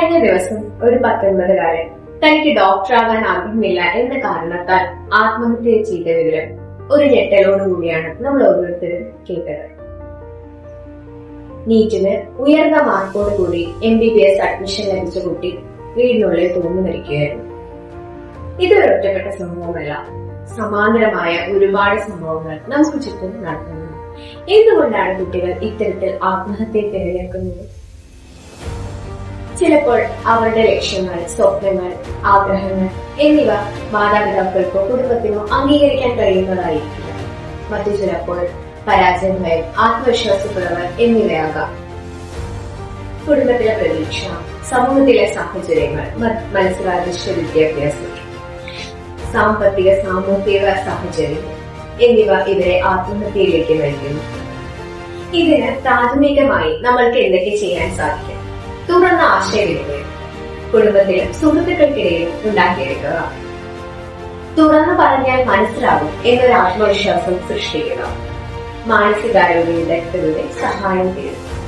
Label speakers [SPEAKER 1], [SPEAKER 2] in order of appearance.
[SPEAKER 1] കഴിഞ്ഞ ദിവസം ഒരു 19-കാരൻ തനിക്ക് ഡോക്ടറാകാൻ ആഗ്രഹമില്ല എന്ന കാരണത്താൽ ആത്മഹത്യ ചെയ്ത വിവരം ഒരു ഞെട്ടലോടുകൂടിയാണ് നമ്മൾ ഓരോരുത്തരും കേട്ടത്. നീറ്റിന് ഉയർന്ന മാർക്കോടുകൂടി MBBS അഡ്മിഷൻ ലഭിച്ച കുട്ടി വീടിനുള്ളിൽ തൂങ്ങി മരിക്കുകയായിരുന്നു. ഇതൊരു ഒറ്റപ്പെട്ട സംഭവമല്ല, സമാന്തരമായ ഒരുപാട് സംഭവങ്ങൾ നമുക്ക് ചുറ്റും നടക്കുന്നു. എന്തുകൊണ്ടാണ് കുട്ടികൾ ഇത്തരത്തിൽ ആത്മഹത്യയെ തിരഞ്ഞെടുക്കുന്നത്? ചിലപ്പോൾ അവരുടെ ലക്ഷ്യങ്ങൾ, സ്വപ്നങ്ങൾ, ആഗ്രഹങ്ങൾ എന്നിവ മാതാപിതാക്കൾക്കോ കുടുംബത്തിനോ അംഗീകരിക്കാൻ കഴിയുന്നതായിരിക്കില്ല. മറ്റു ചിലപ്പോൾ പരാജയ ഭയം, ആത്മവിശ്വാസക്കുറവ് എന്നിവയാകാം. കുടുംബത്തിലെ പ്രതീക്ഷ, സമൂഹത്തിലെ സാഹചര്യങ്ങൾ, മത്സരാധിഷ്ഠിത വിദ്യാഭ്യാസം, സാമ്പത്തിക സാമൂഹിക സാഹചര്യങ്ങൾ എന്നിവ ഇവരെ ആത്മഹത്യയിലേക്ക് നയിക്കുന്നു. ഇതിന് പ്രാഥമികമായി നമ്മൾക്ക് എന്തൊക്കെ ചെയ്യാൻ സാധിക്കും? തുറന്ന ആശയവിനിമയം കുടുംബത്തിലും സുഹൃത്തുക്കൾക്കിടയിലും ഉണ്ടാക്കിയെടുക്കുക. തുറന്നു പറഞ്ഞാൽ മനസ്സിലാവും എന്നൊരു ആത്മവിശ്വാസം സൃഷ്ടിക്കുക. മാനസികാരോഗ്യ വിദഗ്ധരുടെ സഹായം തേടുക.